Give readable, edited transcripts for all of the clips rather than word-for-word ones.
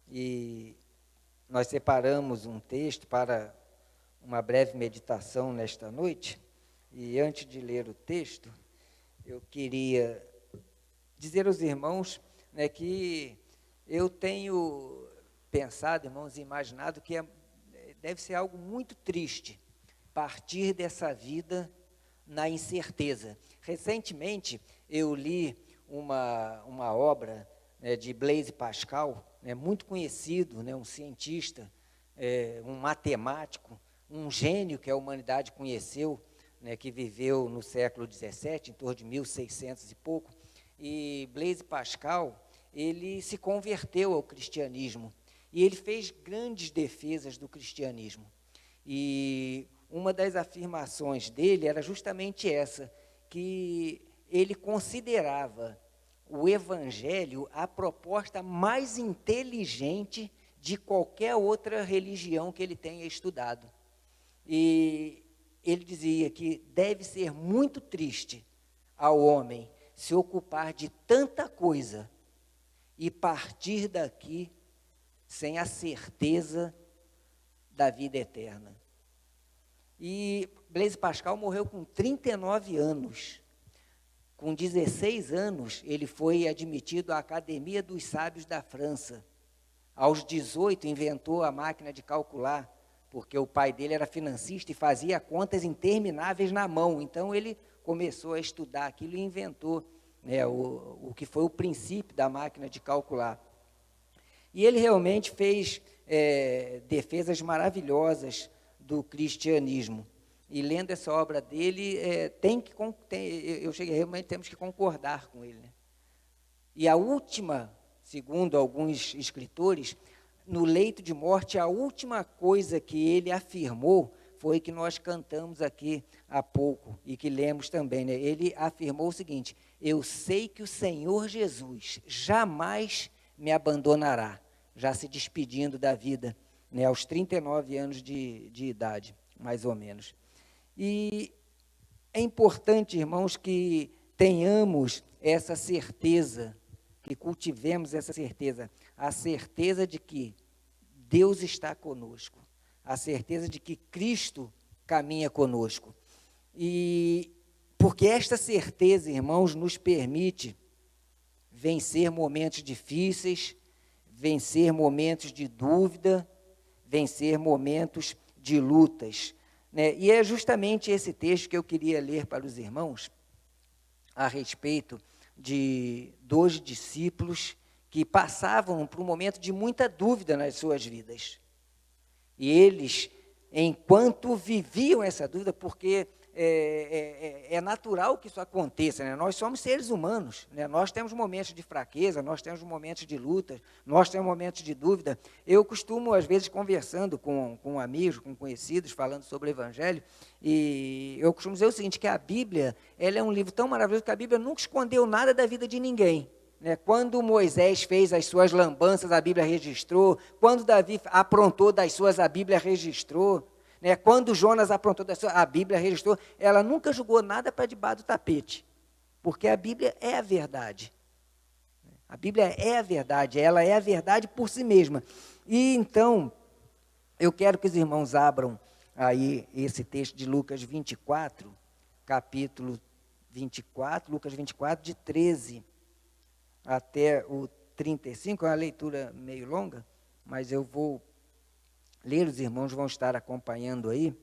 e nós separamos um texto para uma breve meditação nesta noite. E antes de ler o texto, eu queria dizer aos irmãos, né, que eu tenho pensado, irmãos, e imaginado que deve ser algo muito triste partir dessa vida na incerteza. Recentemente, eu li uma obra, né, de Blaise Pascal, né, muito conhecido, né, um cientista, um matemático, um gênio que a humanidade conheceu, né, que viveu no século XVII, em torno de 1600 e pouco. E Blaise Pascal, ele se converteu ao cristianismo e ele fez grandes defesas do cristianismo. E uma das afirmações dele era justamente essa, que ele considerava o evangelho a proposta mais inteligente de qualquer outra religião que ele tenha estudado. E ele dizia que deve ser muito triste ao homem se ocupar de tanta coisa e partir daqui sem a certeza da vida eterna. E Blaise Pascal morreu com 39 anos. Com 16 anos, ele foi admitido à Academia dos Sábios da França. Aos 18, inventou a máquina de calcular, porque o pai dele era financista e fazia contas intermináveis na mão. Então, ele começou a estudar aquilo e inventou, né, o que foi o princípio da máquina de calcular. E ele realmente fez defesas maravilhosas do cristianismo. E lendo essa obra dele, realmente temos que concordar com ele, né? E a última, segundo alguns escritores, no leito de morte, a última coisa que ele afirmou foi que nós cantamos aqui há pouco e que lemos também, né? Ele afirmou o seguinte: eu sei que o Senhor Jesus jamais me abandonará, já se despedindo da vida, né, aos 39 anos de idade, mais ou menos. E é importante, irmãos, que tenhamos essa certeza, que cultivemos essa certeza, a certeza de que Deus está conosco, a certeza de que Cristo caminha conosco. E porque esta certeza, irmãos, nos permite vencer momentos difíceis, vencer momentos de dúvida, vencer momentos de lutas, né? E é justamente esse texto que eu queria ler para os irmãos, a respeito de 2 discípulos que passavam por um momento de muita dúvida nas suas vidas. E eles, enquanto viviam essa dúvida, porque é natural que isso aconteça, né? Nós somos seres humanos, né? Nós temos momentos de fraqueza, nós temos momentos de luta, nós temos momentos de dúvida. Eu costumo, às vezes, conversando com amigos, com conhecidos, falando sobre o Evangelho, e eu costumo dizer o seguinte, que a Bíblia, ela é um livro tão maravilhoso que a Bíblia nunca escondeu nada da vida de ninguém, né? Quando Moisés fez as suas lambanças, a Bíblia registrou. Quando Davi aprontou das suas, a Bíblia registrou, né? Quando Jonas aprontou das suas, a Bíblia registrou. Ela nunca jogou nada para debaixo do tapete, porque a Bíblia é a verdade. A Bíblia é a verdade, ela é a verdade por si mesma. E então, eu quero que os irmãos abram aí esse texto de Lucas 24, capítulo 24, Lucas 24, de 13 até o 35, é uma leitura meio longa, mas eu vou ler, os irmãos vão estar acompanhando aí.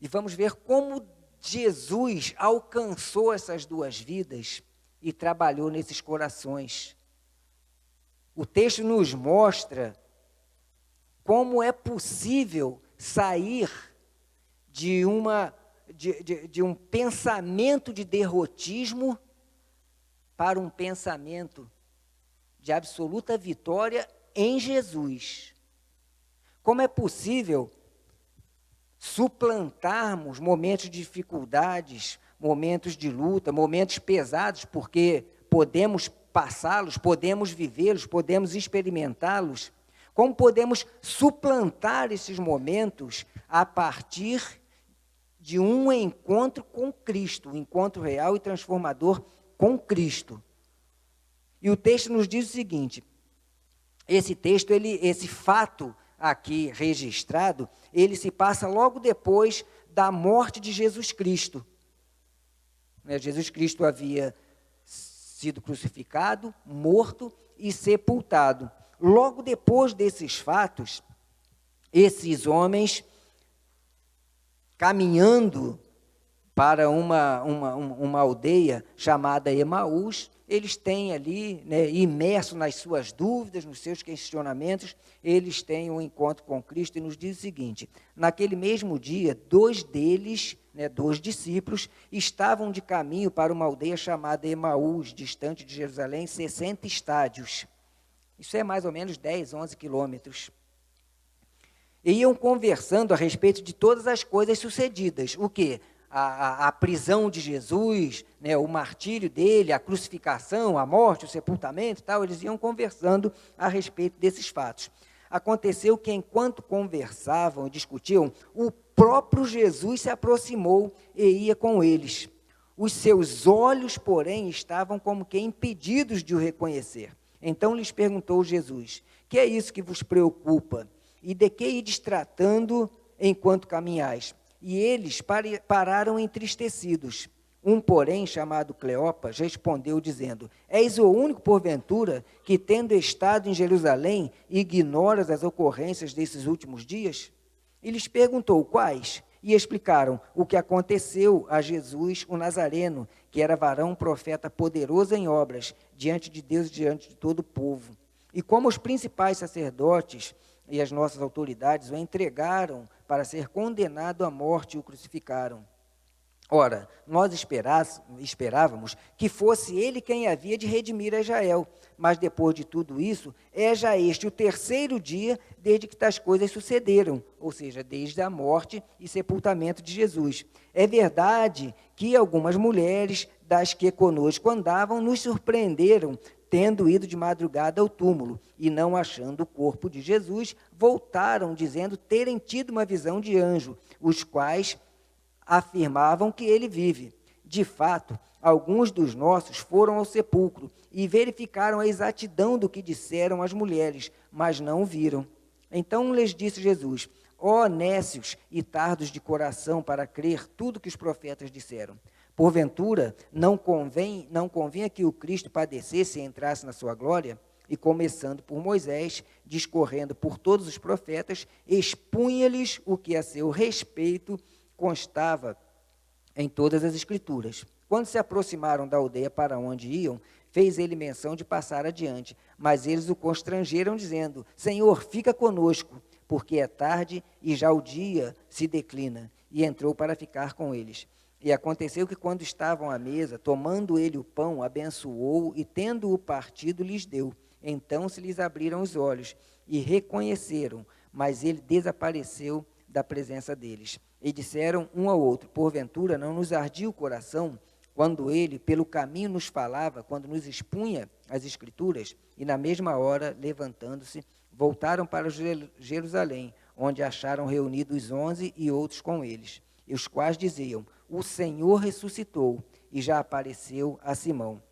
E vamos ver como Jesus alcançou essas 2 vidas e trabalhou nesses corações. O texto nos mostra como é possível sair de um pensamento de derrotismo para um pensamento de absoluta vitória em Jesus. Como é possível suplantarmos momentos de dificuldades, momentos de luta, momentos pesados, porque podemos passá-los, podemos vivê-los, podemos experimentá-los. Como podemos suplantar esses momentos a partir de um encontro com Cristo, um encontro real e transformador com Cristo. E o texto nos diz o seguinte: esse texto, esse fato aqui registrado, ele se passa logo depois da morte de Jesus Cristo. Jesus Cristo havia sido crucificado, morto e sepultado. Logo depois desses fatos, esses homens, caminhando para uma aldeia chamada Emaús, eles têm ali, imerso nas suas dúvidas, nos seus questionamentos, eles têm um encontro com Cristo e nos diz o seguinte: naquele mesmo dia, dois deles, dois discípulos, estavam de caminho para uma aldeia chamada Emaús, distante de Jerusalém, 60 estádios. Isso é mais ou menos 10, 11 quilômetros. E iam conversando a respeito de todas as coisas sucedidas. O quê? A prisão de Jesus, o martírio dele, a crucificação, a morte, o sepultamento e tal, eles iam conversando a respeito desses fatos. Aconteceu que, enquanto conversavam e discutiam, o próprio Jesus se aproximou e ia com eles. Os seus olhos, porém, estavam como que impedidos de o reconhecer. Então lhes perguntou Jesus: que é isso que vos preocupa? E de que ides tratando enquanto caminhais? E eles pararam entristecidos. Um, porém, chamado Cleopas, respondeu dizendo: és o único, porventura, que, tendo estado em Jerusalém, ignoras as ocorrências desses últimos dias? E lhes perguntou: quais? E explicaram o que aconteceu a Jesus, o Nazareno, que era varão profeta poderoso em obras, diante de Deus e diante de todo o povo. E como os principais sacerdotes e as nossas autoridades o entregaram para ser condenado à morte e o crucificaram. Ora, nós esperávamos que fosse ele quem havia de redimir a Israel, mas depois de tudo isso, é já este o terceiro dia desde que tais coisas sucederam, ou seja, desde a morte e sepultamento de Jesus. É verdade que algumas mulheres das que conosco andavam nos surpreenderam, tendo ido de madrugada ao túmulo, e não achando o corpo de Jesus, voltaram, dizendo terem tido uma visão de anjo, os quais afirmavam que ele vive. De fato, alguns dos nossos foram ao sepulcro e verificaram a exatidão do que disseram as mulheres, mas não o viram. Então lhes disse Jesus: ó nécios e tardos de coração para crer tudo que os profetas disseram. Porventura, não convinha que o Cristo padecesse e entrasse na sua glória? E começando por Moisés, discorrendo por todos os profetas, expunha-lhes o que a seu respeito constava em todas as Escrituras. Quando se aproximaram da aldeia para onde iam, fez ele menção de passar adiante, mas eles o constrangeram, dizendo: Senhor, fica conosco, porque é tarde e já o dia se declina. E entrou para ficar com eles. E aconteceu que, quando estavam à mesa, tomando ele o pão, abençoou e, tendo-o partido, lhes deu. Então se lhes abriram os olhos e reconheceram, mas ele desapareceu da presença deles. E disseram um ao outro: porventura não nos ardia o coração quando ele pelo caminho nos falava, quando nos expunha as Escrituras? E na mesma hora, levantando-se, voltaram para Jerusalém, onde acharam reunidos os 11 e outros com eles, e os quais diziam: o Senhor ressuscitou e já apareceu a Simão.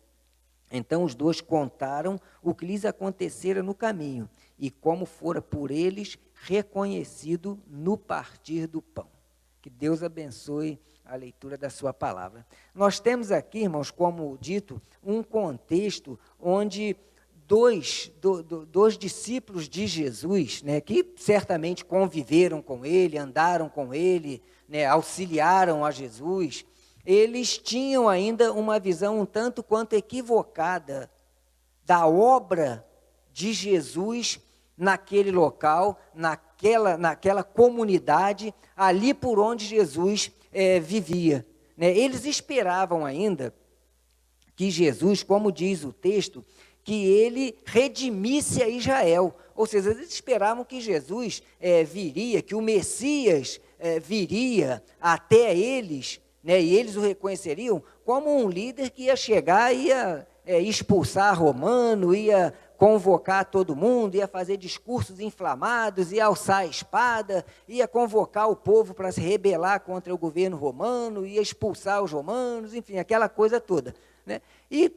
Então os dois contaram o que lhes acontecera no caminho e como fora por eles reconhecido no partir do pão. Que Deus abençoe a leitura da sua palavra. Nós temos aqui, irmãos, como dito, um contexto onde dois discípulos de Jesus, que certamente conviveram com ele, andaram com ele, auxiliaram a Jesus, eles tinham ainda uma visão um tanto quanto equivocada da obra de Jesus naquele local, naquela comunidade, ali por onde Jesus vivia. Eles esperavam ainda que Jesus, como diz o texto, que ele redimisse a Israel. Ou seja, eles esperavam que Jesus viria, que o Messias viria até eles, e eles o reconheceriam como um líder que ia chegar, ia expulsar romano, ia convocar todo mundo, ia fazer discursos inflamados, ia alçar a espada, ia convocar o povo para se rebelar contra o governo romano, ia expulsar os romanos, enfim, aquela coisa toda. E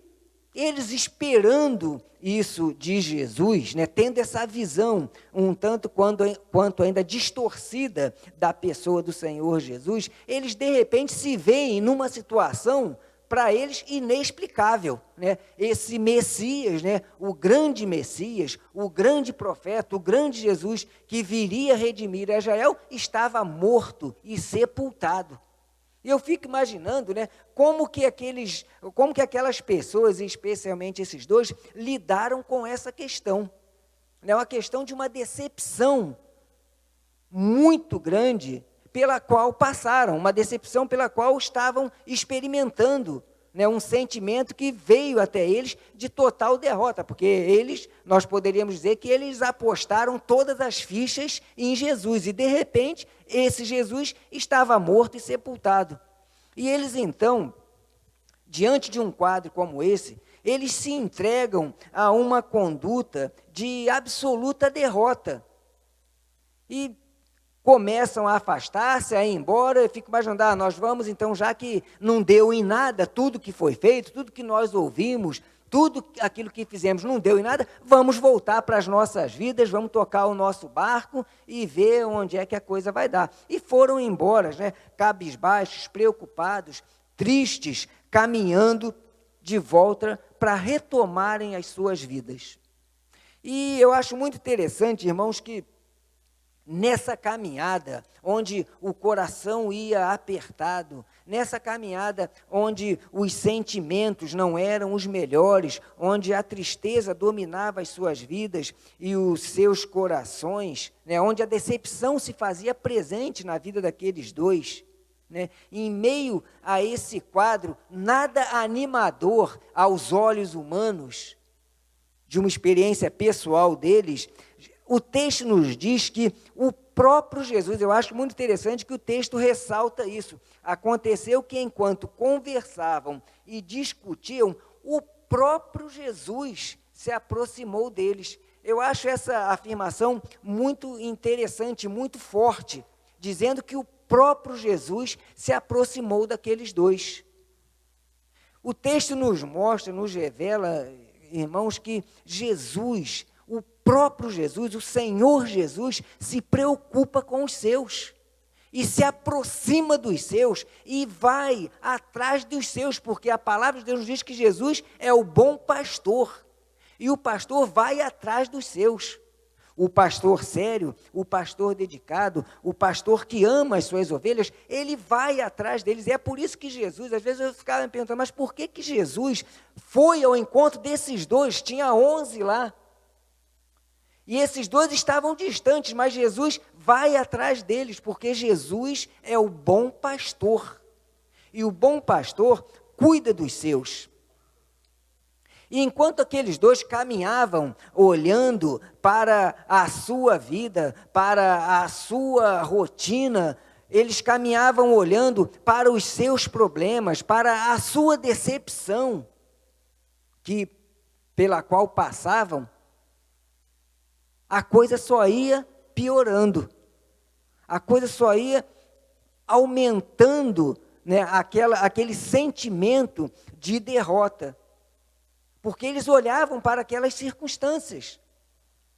eles esperando isso de Jesus, né, tendo essa visão um tanto quanto ainda distorcida da pessoa do Senhor Jesus, eles de repente se veem numa situação para eles inexplicável, né? Esse Messias, né, o grande Messias, o grande profeta, o grande Jesus que viria redimir Israel, estava morto e sepultado. E eu fico imaginando, né, como que aquelas pessoas, especialmente esses dois, lidaram com essa questão. É uma questão de uma decepção muito grande pela qual passaram, uma decepção pela qual estavam experimentando, né, um sentimento que veio até eles de total derrota, porque nós poderíamos dizer que eles apostaram todas as fichas em Jesus, e de repente, esse Jesus estava morto e sepultado. E eles então, diante de um quadro como esse, eles se entregam a uma conduta de absoluta derrota, e começam a afastar-se, a ir embora. Eu fico imaginando, nós vamos então, já que não deu em nada tudo que foi feito, tudo que nós ouvimos, tudo aquilo que fizemos não deu em nada, vamos voltar para as nossas vidas, vamos tocar o nosso barco e ver onde é que a coisa vai dar. E foram embora, né, cabisbaixos, preocupados, tristes, caminhando de volta para retomarem as suas vidas. E eu acho muito interessante, irmãos, que nessa caminhada, onde o coração ia apertado, nessa caminhada onde os sentimentos não eram os melhores, onde a tristeza dominava as suas vidas e os seus corações, né, onde a decepção se fazia presente na vida daqueles dois, né, em meio a esse quadro nada animador aos olhos humanos, de uma experiência pessoal deles, o texto nos diz que o próprio Jesus, eu acho muito interessante que o texto ressalta isso. Aconteceu que enquanto conversavam e discutiam, o próprio Jesus se aproximou deles. Eu acho essa afirmação muito interessante, muito forte, dizendo que o próprio Jesus se aproximou daqueles dois. O texto nos mostra, nos revela, irmãos, que Jesus, o próprio Jesus, o Senhor Jesus, se preocupa com os seus, e se aproxima dos seus, e vai atrás dos seus, porque a palavra de Deus nos diz que Jesus é o bom pastor, e o pastor vai atrás dos seus. O pastor sério, o pastor dedicado, o pastor que ama as suas ovelhas, ele vai atrás deles. E é por isso que Jesus, às vezes eu ficava me perguntando, mas por que Jesus foi ao encontro desses dois? Tinha 11 lá. E esses dois estavam distantes, mas Jesus vai atrás deles, porque Jesus é o bom pastor. E o bom pastor cuida dos seus. E enquanto aqueles dois caminhavam, olhando para a sua vida, para a sua rotina, eles caminhavam olhando para os seus problemas, para a sua decepção, pela qual passavam, a coisa só ia piorando, a coisa só ia aumentando, né, aquele sentimento de derrota. Porque eles olhavam para aquelas circunstâncias,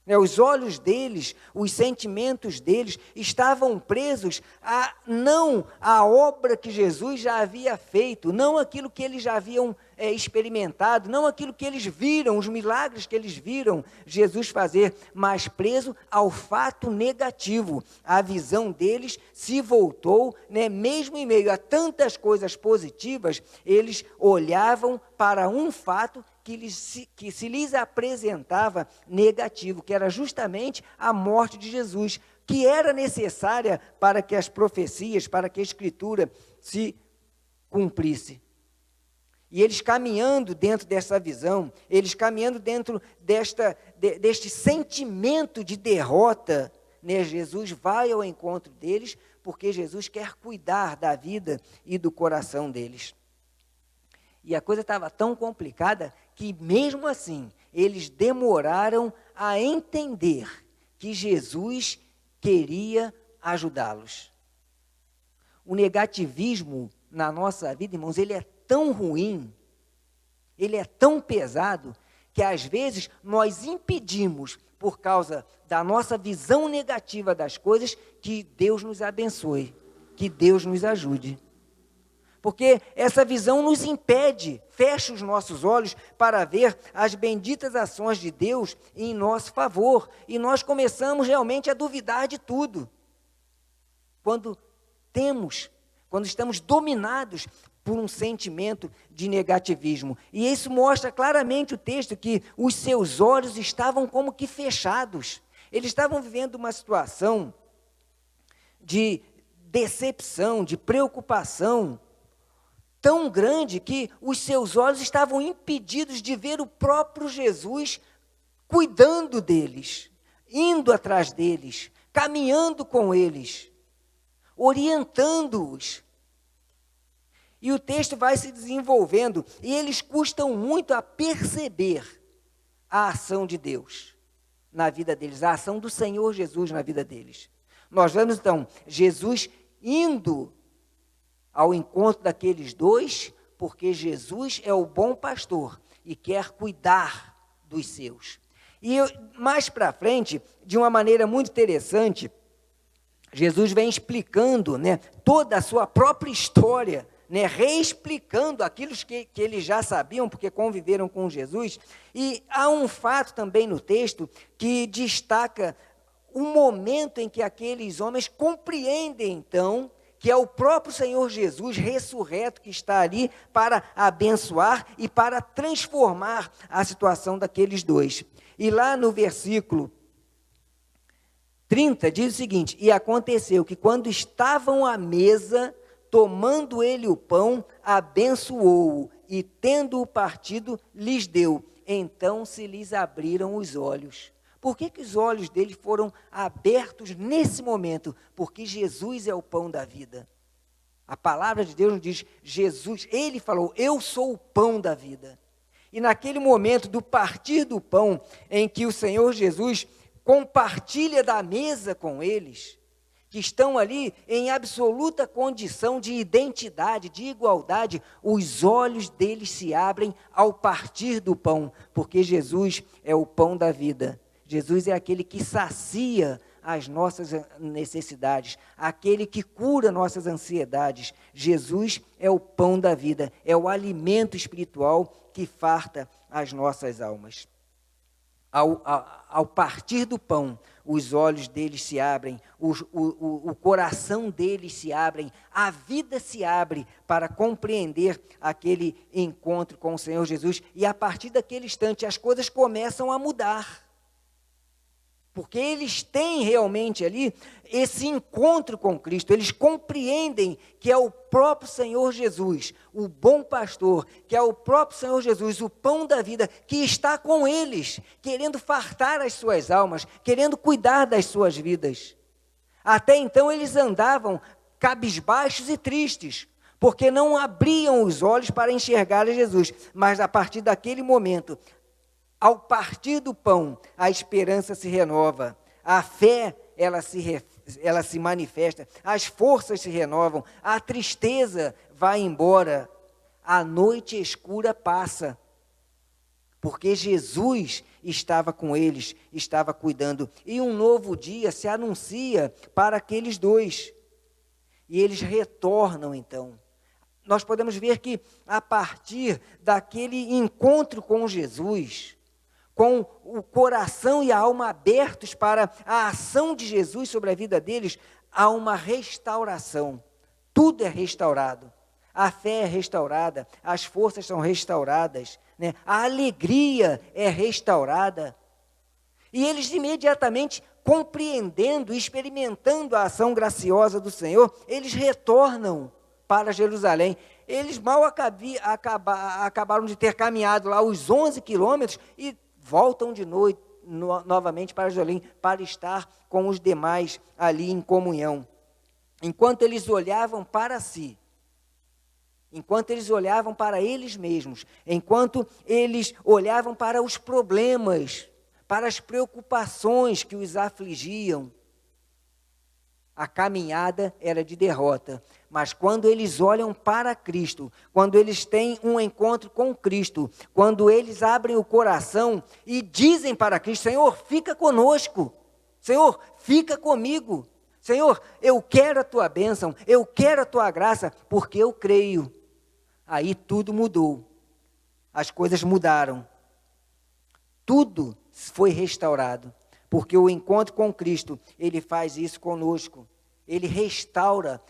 né, os olhos deles, os sentimentos deles estavam presos não à obra que Jesus já havia feito, não aquilo que eles já haviam experimentado, não aquilo que eles viram, os milagres que eles viram Jesus fazer, mas preso ao fato negativo. A visão deles se voltou, né, mesmo em meio a tantas coisas positivas, eles olhavam para um fato que se lhes apresentava negativo, que era justamente a morte de Jesus, que era necessária para que as profecias, para que a Escritura se cumprisse. E eles caminhando dentro dessa visão, eles caminhando dentro deste sentimento de derrota, né, Jesus vai ao encontro deles, porque Jesus quer cuidar da vida e do coração deles. E a coisa estava tão complicada que, mesmo assim, eles demoraram a entender que Jesus queria ajudá-los. O negativismo na nossa vida, irmãos, ele é tão ruim Ele é tão pesado que às vezes nós impedimos, por causa da nossa visão negativa das coisas, que Deus nos abençoe, que Deus nos ajude. Porque essa visão nos impede, fecha os nossos olhos para ver as benditas ações de Deus em nosso favor. E nós começamos realmente a duvidar de tudo. Quando estamos dominados por um sentimento de negativismo. E isso mostra claramente o texto, que os seus olhos estavam como que fechados. Eles estavam vivendo uma situação de decepção, de preocupação tão grande que os seus olhos estavam impedidos de ver o próprio Jesus cuidando deles, indo atrás deles, caminhando com eles, orientando-os. E o texto vai se desenvolvendo e eles custam muito a perceber a ação de Deus na vida deles, a ação do Senhor Jesus na vida deles. Nós vemos então Jesus indo ao encontro daqueles dois, porque Jesus é o bom pastor e quer cuidar dos seus. E mais para frente, de uma maneira muito interessante, Jesus vem explicando, toda a sua própria história, reexplicando aquilo que eles já sabiam, porque conviveram com Jesus. E há um fato também no texto que destaca o momento em que aqueles homens compreendem, então, que é o próprio Senhor Jesus ressurreto que está ali para abençoar e para transformar a situação daqueles dois. E lá no versículo 30 diz o seguinte: e aconteceu que quando estavam à mesa, tomando ele o pão, abençoou-o e tendo-o partido, lhes deu. Então se lhes abriram os olhos. Por que os olhos dele foram abertos nesse momento? Porque Jesus é o pão da vida. A palavra de Deus nos diz, Jesus, ele falou, eu sou o pão da vida. E naquele momento do partir do pão, em que o Senhor Jesus compartilha da mesa com eles, que estão ali em absoluta condição de identidade, de igualdade, os olhos deles se abrem ao partir do pão, porque Jesus é o pão da vida. Jesus é aquele que sacia as nossas necessidades, aquele que cura nossas ansiedades. Jesus é o pão da vida, é o alimento espiritual que farta as nossas almas. Ao partir do pão, os olhos deles se abrem, o coração deles se abrem, a vida se abre para compreender aquele encontro com o Senhor Jesus. E a partir daquele instante as coisas começam a mudar. Porque eles têm realmente ali esse encontro com Cristo, eles compreendem que é o próprio Senhor Jesus, o bom pastor, que é o próprio Senhor Jesus, o pão da vida, que está com eles, querendo fartar as suas almas, querendo cuidar das suas vidas. Até então eles andavam cabisbaixos e tristes, porque não abriam os olhos para enxergar a Jesus, mas a partir daquele momento, ao partir do pão, a esperança se renova, a fé, ela se manifesta, as forças se renovam, a tristeza vai embora, a noite escura passa, porque Jesus estava com eles, estava cuidando, e um novo dia se anuncia para aqueles dois, e eles retornam então. Nós podemos ver que a partir daquele encontro com Jesus, com o coração e a alma abertos para a ação de Jesus sobre a vida deles, há uma restauração. Tudo é restaurado. A fé é restaurada, as forças são restauradas, a alegria é restaurada. E eles imediatamente, compreendendo e experimentando a ação graciosa do Senhor, eles retornam para Jerusalém. Eles mal acabaram de ter caminhado lá os 11 quilômetros e voltam de noite novamente para Jerusalém, para estar com os demais ali em comunhão. Enquanto eles olhavam para si, enquanto eles olhavam para eles mesmos, enquanto eles olhavam para os problemas, para as preocupações que os afligiam, A caminhada era de derrota, mas quando eles olham para Cristo, quando eles têm um encontro com Cristo, quando eles abrem o coração e dizem para Cristo: Senhor, fica conosco, Senhor, fica comigo, Senhor, eu quero a tua bênção, eu quero a tua graça, porque eu creio. Aí tudo mudou, as coisas mudaram, tudo foi restaurado. Porque o encontro com Cristo, Ele faz isso conosco. Ele restaura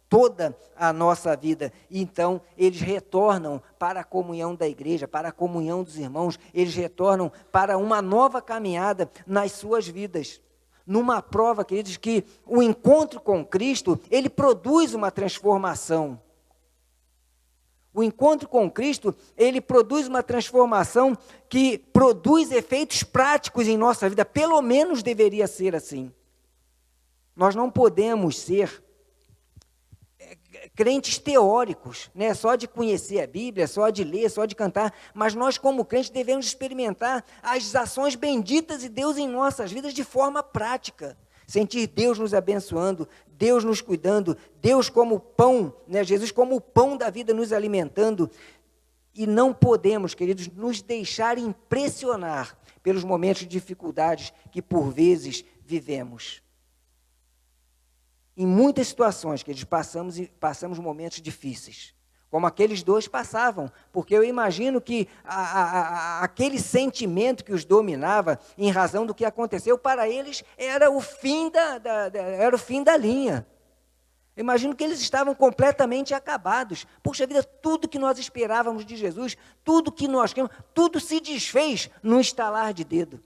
toda a nossa vida. E então, eles retornam para a comunhão da igreja, para a comunhão dos irmãos. Eles retornam para uma nova caminhada nas suas vidas. Numa prova, queridos, que o encontro com Cristo, ele produz uma transformação. O encontro com Cristo, ele produz uma transformação que produz efeitos práticos em nossa vida, pelo menos deveria ser assim. Nós não podemos ser crentes teóricos, né? Só de conhecer a Bíblia, só de ler, só de cantar, mas nós como crentes devemos experimentar as ações benditas de Deus em nossas vidas de forma prática. Sentir Deus nos abençoando, Deus nos cuidando, Deus como pão, né? Jesus como o pão da vida nos alimentando. E não podemos, queridos, nos deixar impressionar pelos momentos de dificuldades que por vezes vivemos. Em muitas situações que eles passamos momentos difíceis, como aqueles dois passavam, porque eu imagino que aquele sentimento que os dominava, em razão do que aconteceu, para eles era o fim era o fim da linha. Eu imagino que eles estavam completamente acabados. Puxa vida, tudo que nós esperávamos de Jesus, tudo que nós queremos, tudo se desfez num estalar de dedo.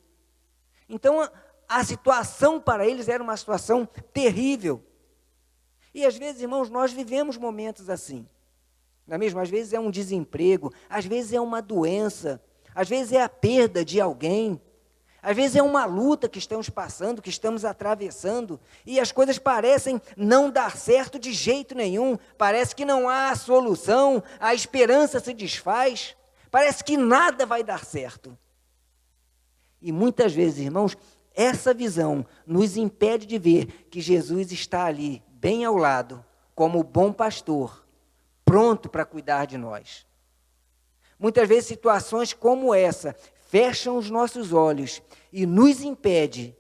Então, a situação para eles era uma situação terrível. E às vezes, irmãos, nós vivemos momentos assim. Não é mesmo? Às vezes é um desemprego, às vezes é uma doença, às vezes é a perda de alguém, às vezes é uma luta que estamos passando, que estamos atravessando, e as coisas parecem não dar certo de jeito nenhum, parece que não há solução, a esperança se desfaz, parece que nada vai dar certo. E muitas vezes, irmãos, essa visão nos impede de ver que Jesus está ali, bem ao lado, como o bom pastor, pronto para cuidar de nós. Muitas vezes situações como essa fecham os nossos olhos e nos impede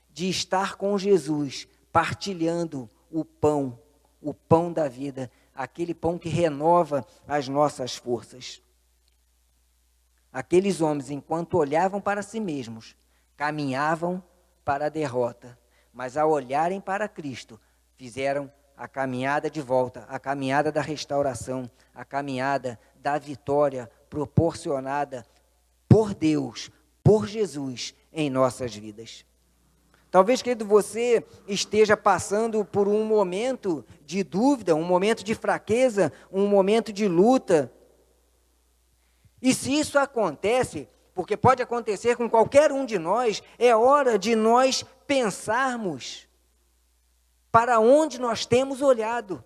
de estar com Jesus, partilhando o pão da vida, aquele pão que renova as nossas forças. Aqueles homens, enquanto olhavam para si mesmos, caminhavam para a derrota, mas ao olharem para Cristo, fizeram a caminhada de volta, a caminhada da restauração, a caminhada da vitória proporcionada por Deus, por Jesus em nossas vidas. Talvez, querido, você esteja passando por um momento de dúvida, um momento de fraqueza, um momento de luta. E se isso acontece, porque pode acontecer com qualquer um de nós, é hora de nós pensarmos para onde nós temos olhado.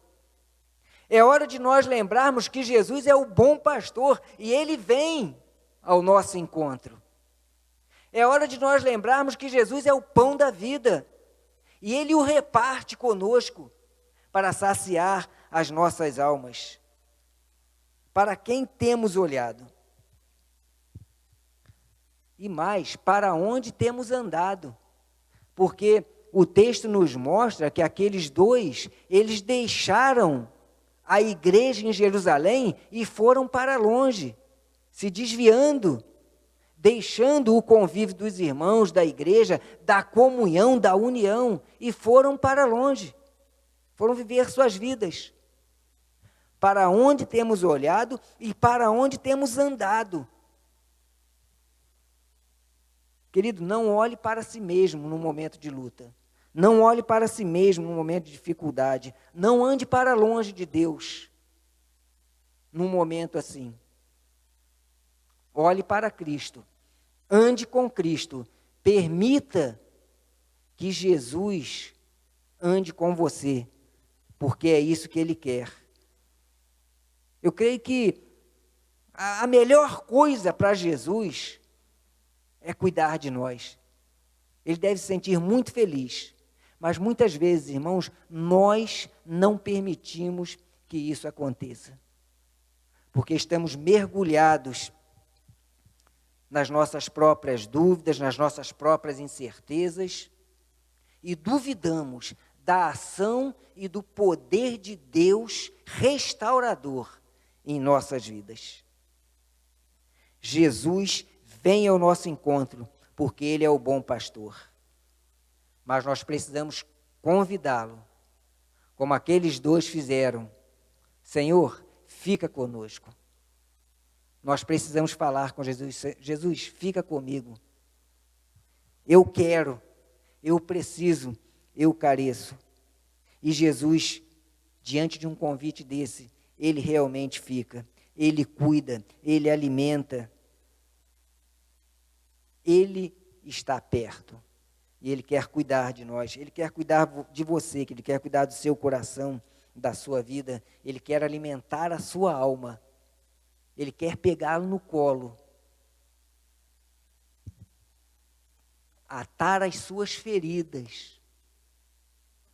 É hora de nós lembrarmos que Jesus é o bom pastor e Ele vem ao nosso encontro. É hora de nós lembrarmos que Jesus é o pão da vida e Ele o reparte conosco para saciar as nossas almas. Para quem temos olhado? E mais, para onde temos andado? Porque o texto nos mostra que aqueles dois, eles deixaram a igreja em Jerusalém e foram para longe, se desviando, deixando o convívio dos irmãos, da igreja, da comunhão, da união, e foram para longe, foram viver suas vidas. Para onde temos olhado e para onde temos andado? Querido, não olhe para si mesmo no momento de luta. Não olhe para si mesmo no momento de dificuldade. Não ande para longe de Deus num momento assim. Olhe para Cristo. Ande com Cristo. Permita que Jesus ande com você, porque é isso que Ele quer. Eu creio que a melhor coisa para Jesus é cuidar de nós. Ele deve se sentir muito feliz Mas muitas vezes, irmãos, nós não permitimos que isso aconteça. Porque estamos mergulhados nas nossas próprias dúvidas, nas nossas próprias incertezas, e duvidamos da ação e do poder de Deus restaurador em nossas vidas. Jesus vem ao nosso encontro, porque Ele é o bom pastor. Mas nós precisamos convidá-lo, como aqueles dois fizeram. Senhor, fica conosco. Nós precisamos falar com Jesus. Jesus, fica comigo. Eu quero, eu preciso, eu careço. E Jesus, diante de um convite desse, Ele realmente fica. Ele cuida, Ele alimenta. Ele está perto. E Ele quer cuidar de nós. Ele quer cuidar de você, Ele quer cuidar do seu coração, da sua vida. Ele quer alimentar a sua alma. Ele quer pegá-lo no colo, atar as suas feridas,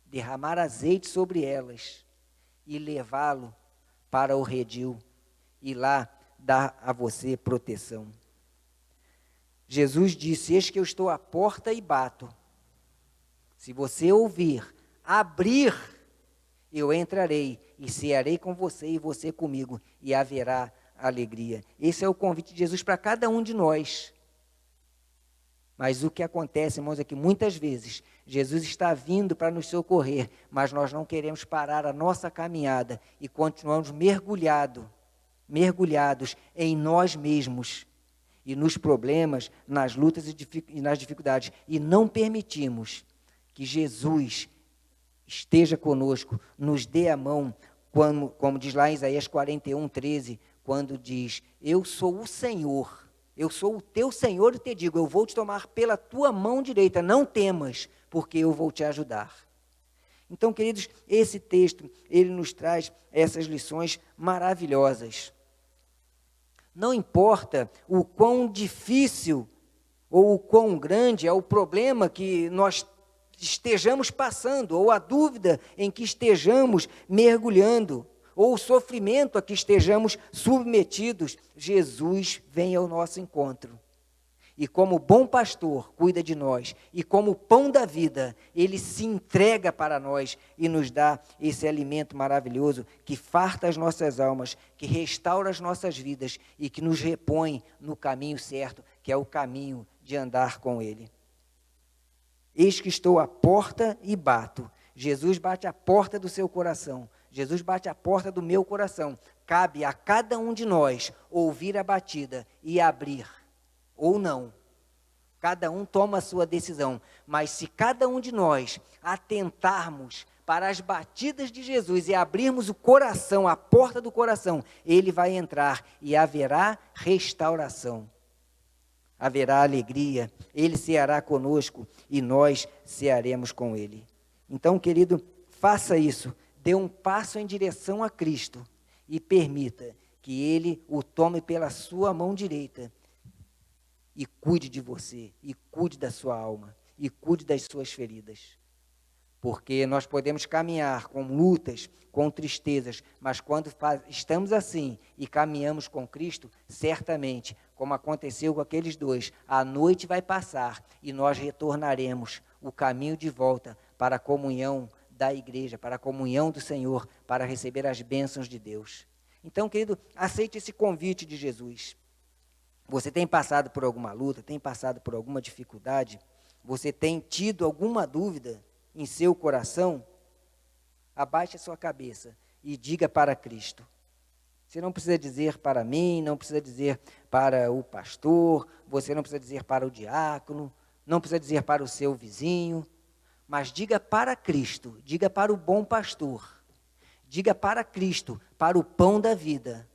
derramar azeite sobre elas e levá-lo para o redil e lá dar a você proteção. Jesus disse: eis que eu estou à porta e bato. Se você ouvir, abrir, eu entrarei e cearei com você e você comigo, e haverá alegria. Esse é o convite de Jesus para cada um de nós. Mas o que acontece, irmãos, é que muitas vezes Jesus está vindo para nos socorrer, mas nós não queremos parar a nossa caminhada e continuamos mergulhados em nós mesmos e nos problemas, nas lutas e nas dificuldades, e não permitimos que Jesus esteja conosco, nos dê a mão, como diz lá em Isaías 41:13, quando diz: eu sou o Senhor, eu sou o teu Senhor e te digo, eu vou te tomar pela tua mão direita, não temas, porque eu vou te ajudar. Então, queridos, esse texto, ele nos traz essas lições maravilhosas. Não importa o quão difícil ou o quão grande é o problema que nós estejamos passando, ou a dúvida em que estejamos mergulhando, ou o sofrimento a que estejamos submetidos, Jesus vem ao nosso encontro. E como bom pastor, cuida de nós. E como pão da vida, Ele se entrega para nós e nos dá esse alimento maravilhoso que farta as nossas almas, que restaura as nossas vidas e que nos repõe no caminho certo, que é o caminho de andar com Ele. Eis que estou à porta e bato. Jesus bate à porta do seu coração. Jesus bate à porta do meu coração. Cabe a cada um de nós ouvir a batida e abrir, ou não. Cada um toma a sua decisão. Mas se cada um de nós atentarmos para as batidas de Jesus e abrirmos o coração, a porta do coração, Ele vai entrar e haverá restauração. Haverá alegria, Ele ceará conosco e nós cearemos com Ele. Então, querido, faça isso. Dê um passo em direção a Cristo e permita que Ele o tome pela sua mão direita e cuide de você, e cuide da sua alma, e cuide das suas feridas. Porque nós podemos caminhar com lutas, com tristezas, mas quando estamos assim e caminhamos com Cristo, certamente, como aconteceu com aqueles dois, a noite vai passar e nós retornaremos o caminho de volta para a comunhão da igreja, para a comunhão do Senhor, para receber as bênçãos de Deus. Então, querido, aceite esse convite de Jesus. Você tem passado por alguma luta, tem passado por alguma dificuldade? Você tem tido alguma dúvida em seu coração? Abaixe a sua cabeça e diga para Cristo. Você não precisa dizer para mim, não precisa dizer para o pastor, você não precisa dizer para o diácono, não precisa dizer para o seu vizinho, mas diga para Cristo, diga para o bom pastor, diga para Cristo, para o pão da vida,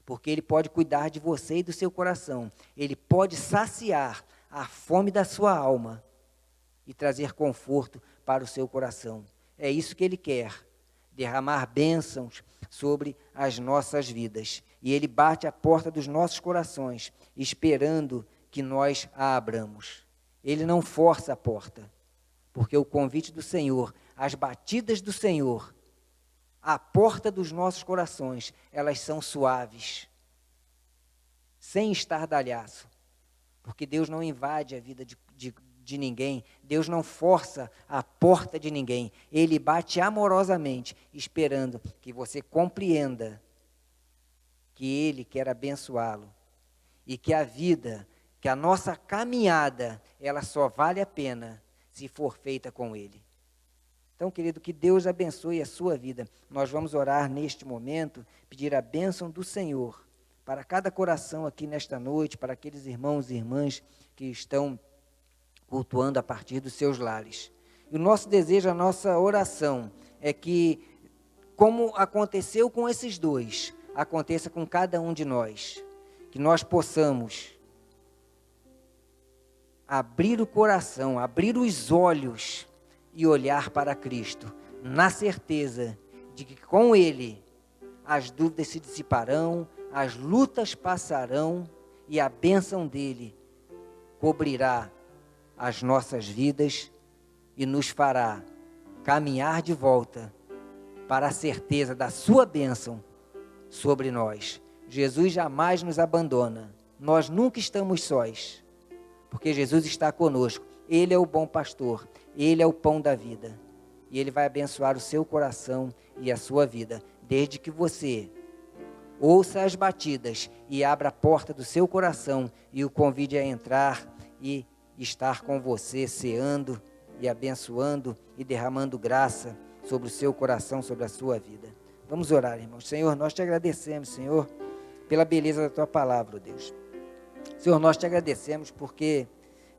porque Ele pode cuidar de você e do seu coração, Ele pode saciar a fome da sua alma e trazer conforto para o seu coração. É isso que Ele quer, derramar bênçãos sobre as nossas vidas. E Ele bate a porta dos nossos corações, esperando que nós a abramos. Ele não força a porta, porque o convite do Senhor, as batidas do Senhor, a porta dos nossos corações, elas são suaves, sem estardalhaço, porque Deus não invade a vida de ninguém, Deus não força a porta de ninguém, Ele bate amorosamente, esperando que você compreenda que Ele quer abençoá-lo, e que a vida, que a nossa caminhada, ela só vale a pena se for feita com Ele. Então, querido, que Deus abençoe a sua vida. Nós vamos orar neste momento, pedir a bênção do Senhor para cada coração aqui nesta noite, para aqueles irmãos e irmãs que estão cultuando a partir dos seus lares. E o nosso desejo, a nossa oração é que, como aconteceu com esses dois, aconteça com cada um de nós. Que nós possamos abrir o coração, abrir os olhos e olhar para Cristo, na certeza de que com Ele as dúvidas se dissiparão, as lutas passarão e a bênção dEle cobrirá as nossas vidas e nos fará caminhar de volta para a certeza da sua bênção sobre nós. Jesus jamais nos abandona, nós nunca estamos sós, porque Jesus está conosco, Ele é o bom pastor, Ele é o pão da vida, e Ele vai abençoar o seu coração e a sua vida, desde que você ouça as batidas e abra a porta do seu coração e o convide a entrar e estar com você, ceando e abençoando e derramando graça sobre o seu coração, sobre a sua vida. Vamos orar, irmãos. Senhor, nós te agradecemos, Senhor, pela beleza da tua palavra, ó Deus. Senhor, nós te agradecemos porque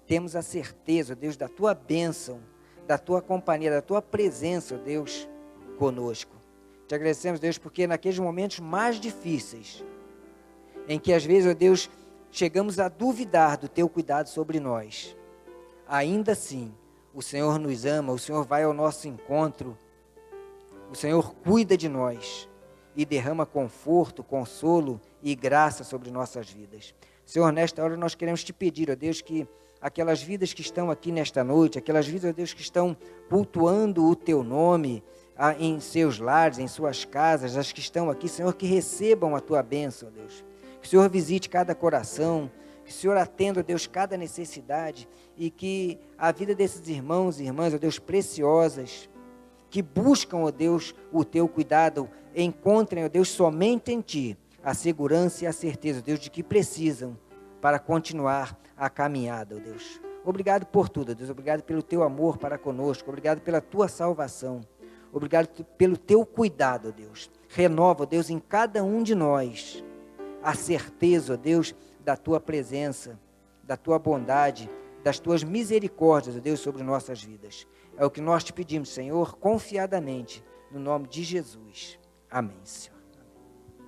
temos a certeza, ó Deus, da tua bênção, da tua companhia, da tua presença, ó Deus, conosco. Te agradecemos, Deus, porque naqueles momentos mais difíceis, em que às vezes, ó Deus, chegamos a duvidar do teu cuidado sobre nós, ainda assim, o Senhor nos ama, o Senhor vai ao nosso encontro, o Senhor cuida de nós e derrama conforto, consolo e graça sobre nossas vidas. Senhor, nesta hora nós queremos te pedir, ó Deus, que aquelas vidas que estão aqui nesta noite, aquelas vidas, ó Deus, que estão cultuando o teu nome em seus lares, em suas casas, as que estão aqui, Senhor, que recebam a tua bênção, ó Deus. Que o Senhor visite cada coração, que o Senhor atenda, ó Deus, cada necessidade e que a vida desses irmãos e irmãs, ó Deus, preciosas, que buscam, ó Deus, o teu cuidado, encontrem, ó Deus, somente em Ti a segurança e a certeza, ó Deus, de que precisam para continuar a caminhada, ó Deus. Obrigado por tudo, ó Deus, obrigado pelo Teu amor para conosco, obrigado pela Tua salvação, obrigado pelo Teu cuidado, ó Deus. Renova, ó Deus, em cada um de nós a certeza, ó Deus, da Tua presença, da Tua bondade, das Tuas misericórdias, ó Deus, sobre nossas vidas. É o que nós te pedimos, Senhor, confiadamente, no nome de Jesus. Amém, Senhor.